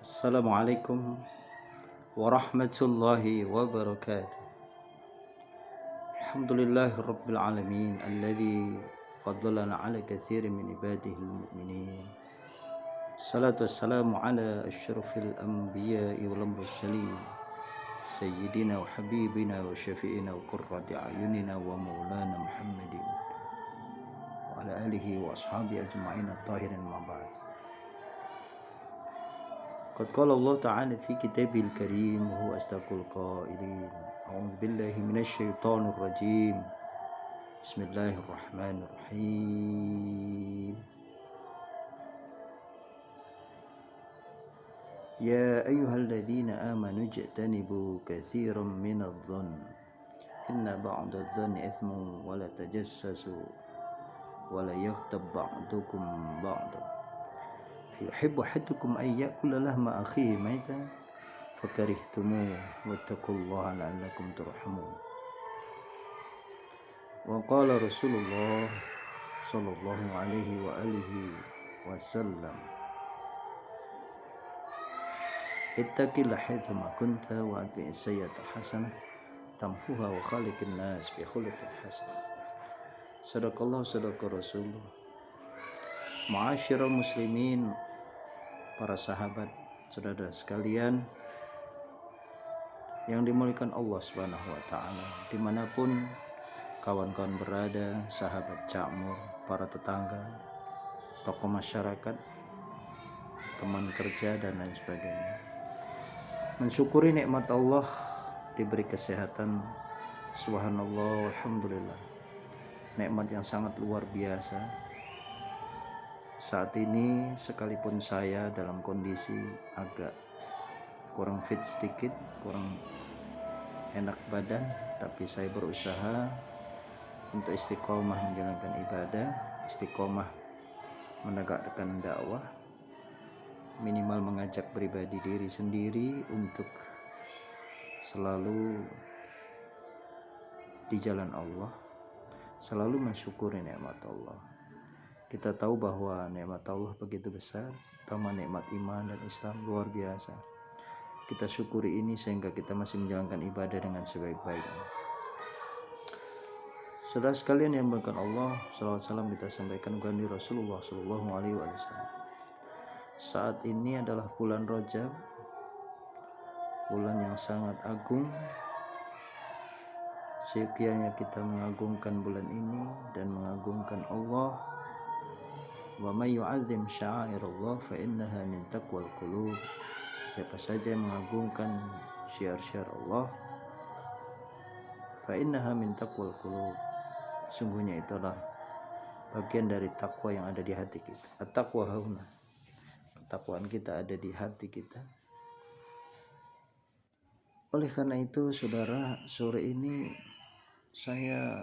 Assalamualaikum warahmatullahi wabarakatuh. Alhamdulillahi rabbil alamin alladzi faddalana ala katsirin min ibadihi almu'minin. Salatu wassalamu ala asyrafil anbiya'i wal mursalin sayyidina wa habibina wa syafi'ina wa qurrati a'yunina wa maulana Muhammadin wa ala alihi wa ashabihi ajma'in at-tahirin ma ba'd. قد قال الله تعالى في كتابه الكريم وهو أصدق القائلين أعوذ بالله من الشيطان الرجيم بسم الله الرحمن الرحيم يا أيها الذين آمنوا اجتنبوا كثيرا من الظن إن بعض الظن إثم ولا تجسسوا ولا يغتب بعضكم بعضا يحب أحدكم أن يأكل لحم أخيه ميتا فكرهتموه واتقوا الله لعلكم ترحمون وقال رسول الله صلى الله عليه وآله وسلم اتق الله حيثما كنت وأتبع السيئة الحسنة تمحوها وخالق الناس بخلق حسن. صدق الله صدق رسوله. Ma'asyiral muslimin, para sahabat, saudara sekalian yang dimuliakan Allah Subhanahu wa taala, dimanapun kawan-kawan berada, sahabat Cakmur, para tetangga, tokoh masyarakat, teman kerja dan lain sebagainya. Mensyukuri nikmat Allah diberi kesehatan, subhanallah, alhamdulillah. Nikmat yang sangat luar biasa. Saat ini sekalipun saya dalam kondisi agak kurang fit sedikit, kurang enak badan, tapi saya berusaha untuk istiqomah menjalankan ibadah, istiqomah menegakkan dakwah, minimal mengajak pribadi diri sendiri untuk selalu di jalan Allah, selalu mensyukuri nikmat Allah. Kita tahu bahwa nikmat Allah begitu besar, terutama nikmat iman dan Islam luar biasa. Kita syukuri ini sehingga kita masih menjalankan ibadah dengan sebaik-baiknya. Saudara sekalian yang dimuliakan Allah, salawat salam kita sampaikan kepada Rasulullah Shallallahu Alaihi Wasallam. Saat ini adalah bulan Rajab, bulan yang sangat agung. Sekiranya kita mengagungkan bulan ini dan mengagungkan Allah, wa may yu'azzim sya'airallah fa innaha min taqwal qulub. Siapa saja yang mengagungkan syiar-syiar Allah, fa innaha min taqwal qulub, sungguhnya itulah bagian dari takwa yang ada di hati kita. At-taqwa hauna, ketakwaan kita ada di hati kita. Oleh karena itu, saudara, sore ini saya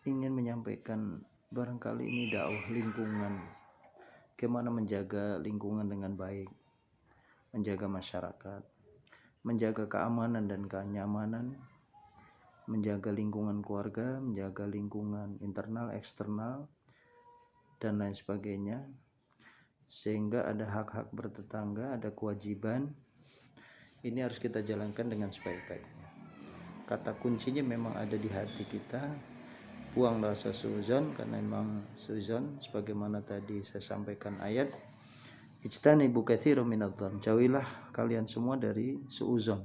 ingin menyampaikan barangkali ini dakwah lingkungan, bagaimana menjaga lingkungan dengan baik, menjaga masyarakat, menjaga keamanan dan kenyamanan, menjaga lingkungan keluarga, menjaga lingkungan internal, eksternal, dan lain sebagainya, sehingga ada hak-hak bertetangga, ada kewajiban. Ini harus kita jalankan dengan sebaik-baiknya. Kata kuncinya memang ada di hati kita. Buang rasa suuzon, karena memang suuzon sebagaimana tadi saya sampaikan ayat, ijtanibu katsiran minadh-dhon, jauhilah kalian semua dari suuzon,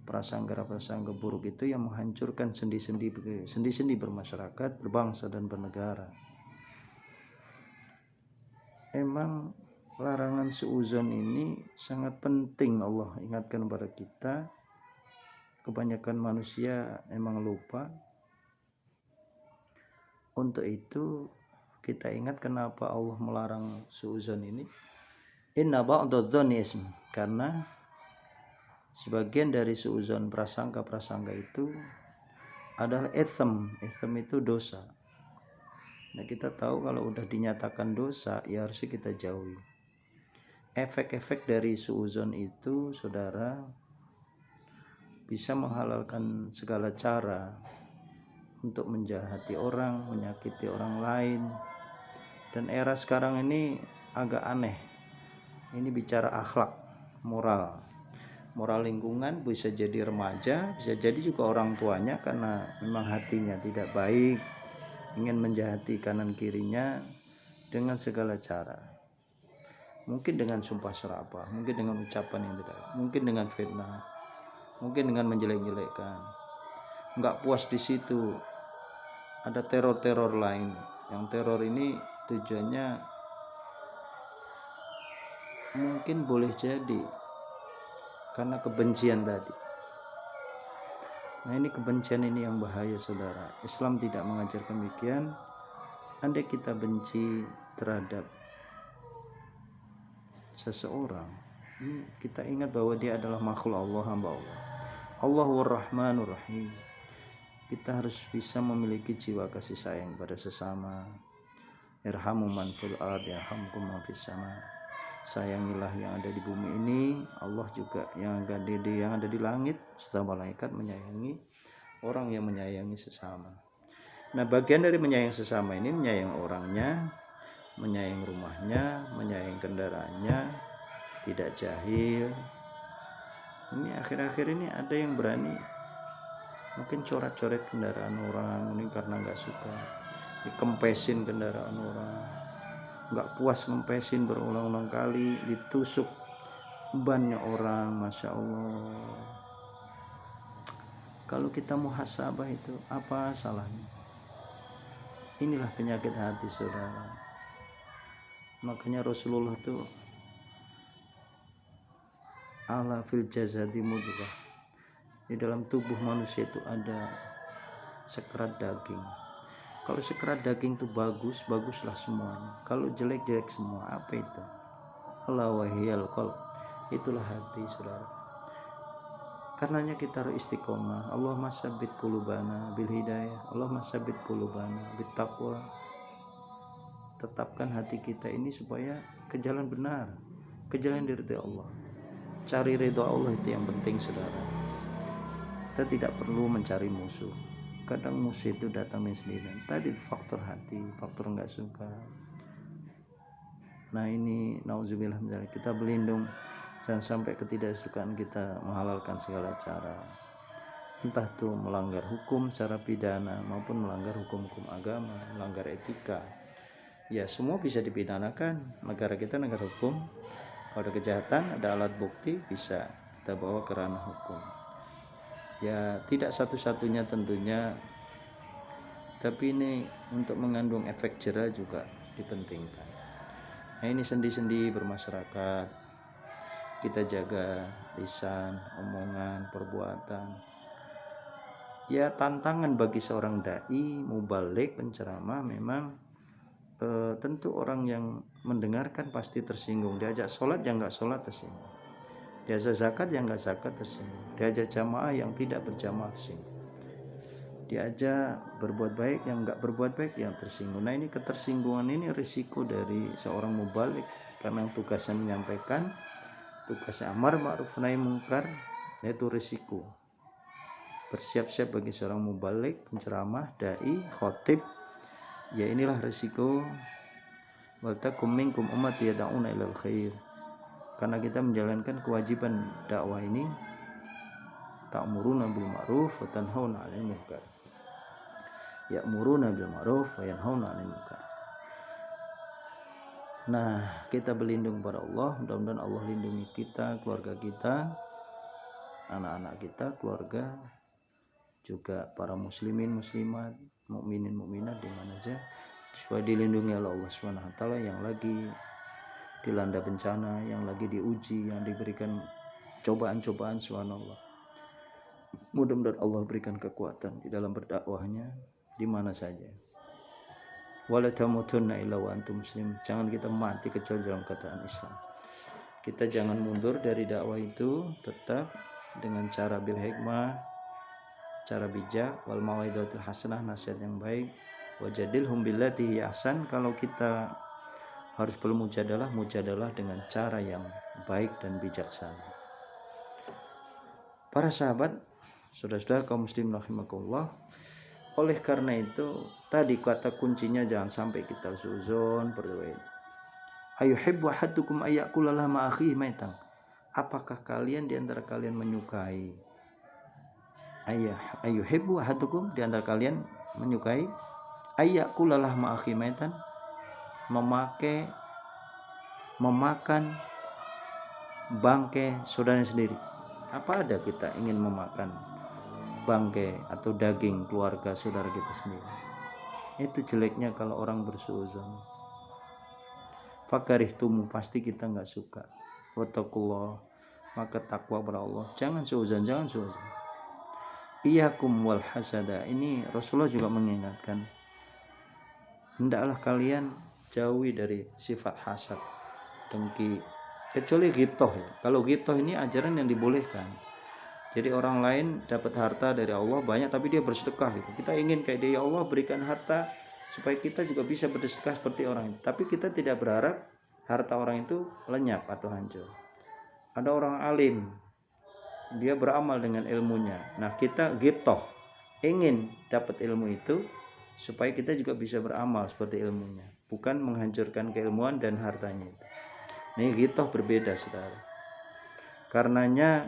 prasangka-prasangka buruk itu yang menghancurkan sendi-sendi bermasyarakat, berbangsa dan bernegara. Emang larangan suuzon ini sangat penting. Allah ingatkan kepada kita. Kebanyakan manusia emang lupa. Untuk itu kita ingat kenapa Allah melarang suuzon ini. Inna ba'dadh-dhonni ism, karena sebagian dari suuzon, prasangka itu adalah itsm. Itsm itu dosa. Nah, kita tahu kalau udah dinyatakan dosa, ya harus kita jauhi. Efek-efek dari suuzon itu, saudara, bisa menghalalkan segala cara untuk menjahati orang, menyakiti orang lain. Dan era sekarang ini agak aneh. Ini bicara akhlak, moral. Moral lingkungan bisa jadi remaja, bisa jadi juga orang tuanya karena memang hatinya tidak baik, ingin menjahati kanan kirinya dengan segala cara. Mungkin dengan sumpah serapah, mungkin dengan ucapan yang tidak, mungkin dengan fitnah, mungkin dengan menjelek-jelekkan. Enggak puas di situ, ada teror-teror lain. Yang teror ini tujuannya mungkin boleh jadi karena kebencian tadi. Nah, ini kebencian ini yang bahaya, saudara. Islam tidak mengajarkan demikian. Andai kita benci terhadap seseorang, kita ingat bahwa dia adalah makhluk Allah, hamba Allah. Allahur Rahmanur Rahim. Kita harus bisa memiliki jiwa kasih sayang pada sesama. Irhamu man fil ardi yarhamkum man fis sama. Sayangilah yang ada di bumi ini, Allah juga yang ada di langit, serta malaikat menyayangi orang yang menyayangi sesama. Nah, bagian dari menyayangi sesama ini menyayangi orangnya, menyayangi rumahnya, menyayangi kendaraannya, tidak jahil. Ini akhir-akhir ini ada yang berani mungkin coret-coret kendaraan orang ini karena nggak suka, dikempesin kendaraan orang, nggak puas ngempesin berulang-ulang kali, ditusuk bannya orang. Masya Allah, kalau kita muhasabah itu apa salahnya? Inilah penyakit hati, saudara. Makanya Rasulullah tuh ala fil jazadi mudghah, di dalam tubuh manusia itu ada sekerat daging. Kalau sekerat daging itu bagus, baguslah semuanya. Kalau jelek, jelek semua. Apa itu? Ala wahiyal qalb, itulah hati, saudara. Karenanya kita harus istiqomah. Allahumma sabbit qulubana bil hidayah, Allahumma sabbit qulubana bit taqwa. Tetapkan hati kita ini supaya ke jalan benar, ke jalan diridhai Allah. Cari ridha Allah itu yang penting, saudara. Kita tidak perlu mencari musuh. Kadang musuh itu datang sendiri. Tadi faktor hati, faktor nggak suka. Nah, ini nauzubillah, misalnya kita berlindung jangan sampai ketidaksukaan kita menghalalkan segala cara, entah itu melanggar hukum secara pidana maupun melanggar hukum-hukum agama, melanggar etika. Ya, semua bisa dipidanakan. Negara kita negara hukum. Kalau ada kejahatan, ada alat bukti, bisa kita bawa ke ranah hukum. Ya, tidak satu-satunya tentunya, tapi ini untuk mengandung efek jera juga dipentingkan. Nah, ini sendi-sendi bermasyarakat, kita jaga lisan, omongan, perbuatan. Ya, tantangan bagi seorang dai, mubaligh, penceramah memang tentu orang yang mendengarkan pasti tersinggung. Diajak sholat yang nggak sholat tersinggung, diajak zakat yang nggak zakat tersinggung, diajak jamaah yang tidak berjamaah tersinggung, diajak berbuat baik yang nggak berbuat baik yang tersinggung. Nah, ini ketersinggungan ini risiko dari seorang mubaligh, karena tugasnya menyampaikan, tugasnya amar ma'ruf nahi mungkar, yaitu risiko. Bersiap-siap bagi seorang mubaligh, penceramah, dai, khotib, ya inilah risiko. Wal takum minkum ummati yad'una ilal khair. Karena kita menjalankan kewajiban dakwah ini, ta'muruna bil ma'ruf wa tanhauna 'anil munkar. Ya'muruna bil ma'ruf wa yanhauna 'anil munkar. Nah, kita berlindung pada Allah. Mudah-mudahan Allah lindungi kita, keluarga kita, anak-anak kita, keluarga, juga para muslimin, muslimat, mukminin, mukminat di mana saja, supaya dilindungi oleh Allah Subhanahu wa taala yang lagi dilanda bencana, yang lagi diuji, yang diberikan cobaan-cobaan. Subhanallah. Mudah-mudahan Allah berikan kekuatan di dalam berdakwahnya di mana saja. Wala tamutunna illa wa antum muslim. Jangan kita mati kecuali dalam keadaan Islam. Kita jangan mundur dari dakwah itu, tetap dengan cara bil hikmah, cara bijak, wal mau'izatul hasanah, nasihat yang baik, wajadilhum billati hi ahsan. Kalau kita harus bermujadalah, mujadalah dengan cara yang baik dan bijaksana. Para sahabat, saudara-saudara kaum muslim rahimakumullah, oleh karena itu tadi kata kuncinya jangan sampai kita suzon, berdoa. Ayuhibbu ahadukum ayyakula lahma akhihi maitan. Apakah kalian di antara kalian menyukai ayuhibbu ahadukum, di antara kalian menyukai ayyakula lahma akhihi maitan, memakan bangkai saudaranya sendiri. Apa ada kita ingin memakan bangkai atau daging keluarga saudara kita sendiri? Itu jeleknya kalau orang bersuuzon. Fakarihtumu, pasti kita nggak suka. Wattaqullah, maka takwa kepada Allah. Jangan suuzon. Iyyakum wal hasada. Ini Rasulullah juga mengingatkan, hendaklah kalian jauhi dari sifat hasad, dengki, kecuali ghibthah ya. Kalau ghibthah ini ajaran yang dibolehkan. Jadi orang lain dapat harta dari Allah banyak tapi dia bersedekah gitu. Kita ingin kayak dia, ya Allah berikan harta supaya kita juga bisa bersedekah seperti orang itu. Tapi kita tidak berharap harta orang itu lenyap atau hancur. Ada orang alim, dia beramal dengan ilmunya. Nah, kita ghibthah, ingin dapat ilmu itu supaya kita juga bisa beramal seperti ilmunya, bukan menghancurkan keilmuan dan hartanya itu. Ini ghibthah berbeda, saudara. Karenanya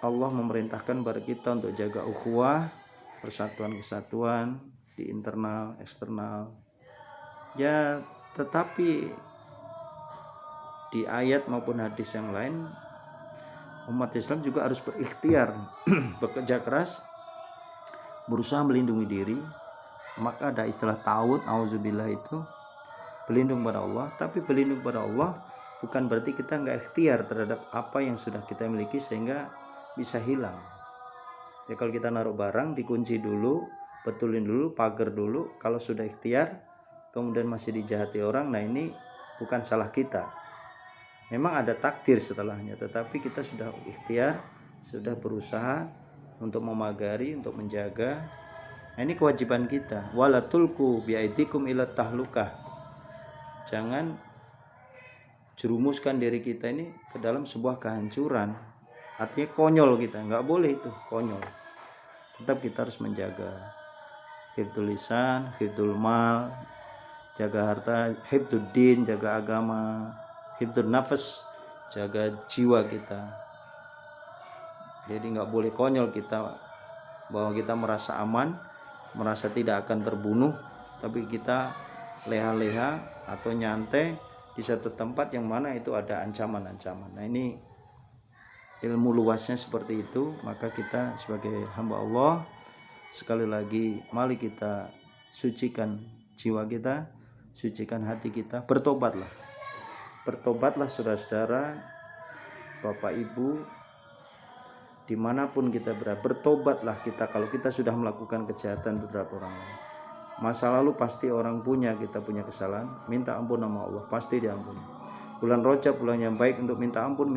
Allah memerintahkan kepada kita untuk jaga ukhuwah, persatuan kesatuan di internal, eksternal. Ya, tetapi di ayat maupun hadis yang lain, umat Islam juga harus berikhtiar, bekerja keras, berusaha melindungi diri. Maka ada istilah ta'awud, auzubillah, itu berlindung pada Allah. Tapi berlindung pada Allah bukan berarti kita nggak ikhtiar terhadap apa yang sudah kita miliki sehingga bisa hilang. Ya, kalau kita naruh barang dikunci dulu, betulin dulu, pagar dulu. Kalau sudah ikhtiar kemudian masih dijahati orang, nah ini bukan salah kita. Memang ada takdir setelahnya, tetapi kita sudah ikhtiar, sudah berusaha untuk memagari, untuk menjaga. Nah, ini kewajiban kita. Wala tulqu biaidikum ila tahlukah. Jangan jerumuskan diri kita ini ke dalam sebuah kehancuran. Artinya konyol kita, nggak boleh itu konyol. Tetap kita harus menjaga hifdzul lisan, hifdzul mal, jaga harta, hifdzul din, jaga agama, hifdzul nafas, jaga jiwa kita. Jadi nggak boleh konyol kita, bahwa kita merasa aman, merasa tidak akan terbunuh, tapi kita leha-leha atau nyantai di satu tempat yang mana itu ada ancaman-ancaman. Nah, ini ilmu luasnya seperti itu. Maka kita sebagai hamba Allah, sekali lagi mari kita sucikan jiwa kita, sucikan hati kita, bertobatlah saudara-saudara, bapak ibu, dimanapun kita berada, bertobatlah kita kalau kita sudah melakukan kejahatan terhadap orang lain. Masa lalu pasti orang kita punya kesalahan, minta ampun sama Allah, pasti diampuni. Bulan Rajab bulan yang baik untuk minta ampun.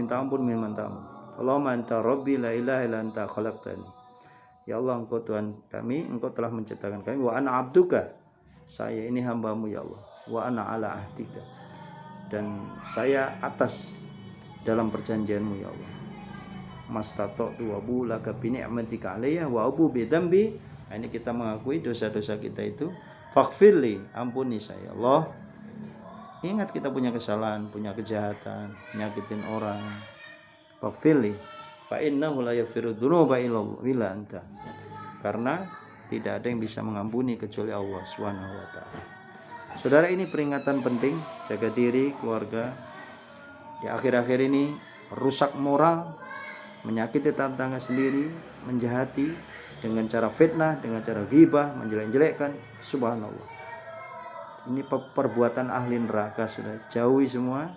Allahumma anta rabbi la ilaha illa anta khalaqtani. Ya Allah, engkau Tuhan kami, engkau telah menciptakan kami. Wa ana abduka, saya ini hambamu ya Allah. Wa ana ala ahdika, dan saya atas dalam perjanjianmu ya Allah. Mastata'tu wa bu laka bi ni'matika alayya wa abu bi dzambi. Ini kita mengakui dosa-dosa kita itu. Faghfirli, ampuni saya Allah. Ingat kita punya kesalahan, punya kejahatan, nyakitin orang. Faghfirli fa innahu la yaghfiru dzunuba illa anta. Karena tidak ada yang bisa mengampuni kecuali Allah Subhanahu wa taala. Saudara, ini peringatan penting, jaga diri, keluarga. Di akhir-akhir ini rusak moral, menyakiti tetangga sendiri, menjahati dengan cara fitnah, dengan cara ghibah, menjelek-jelekkan. Subhanallah, ini perbuatan ahli neraka. Sudah jauhi semua.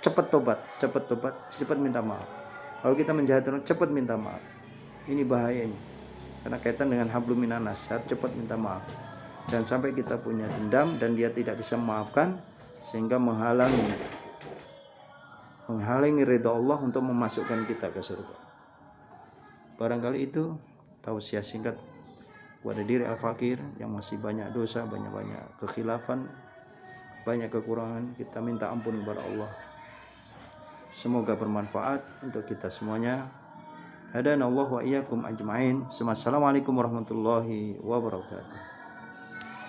Cepat tobat, cepat minta maaf. Kalau kita menjahati orang, cepat minta maaf. Ini bahaya ini, karena kaitan dengan hablum minanas. Harus cepat minta maaf. Dan sampai kita punya dendam dan dia tidak bisa memaafkan, sehingga menghalangi ridha Allah untuk memasukkan kita ke surga. Barangkali itu tausiah singkat kepada diri al-fakir yang masih banyak dosa, banyak kekhilafan, banyak kekurangan. Kita minta ampun kepada Allah. Semoga bermanfaat untuk kita semuanya. Hadanallahu wa iyyakum ajma'in. Assalamualaikum warahmatullahi wabarakatuh.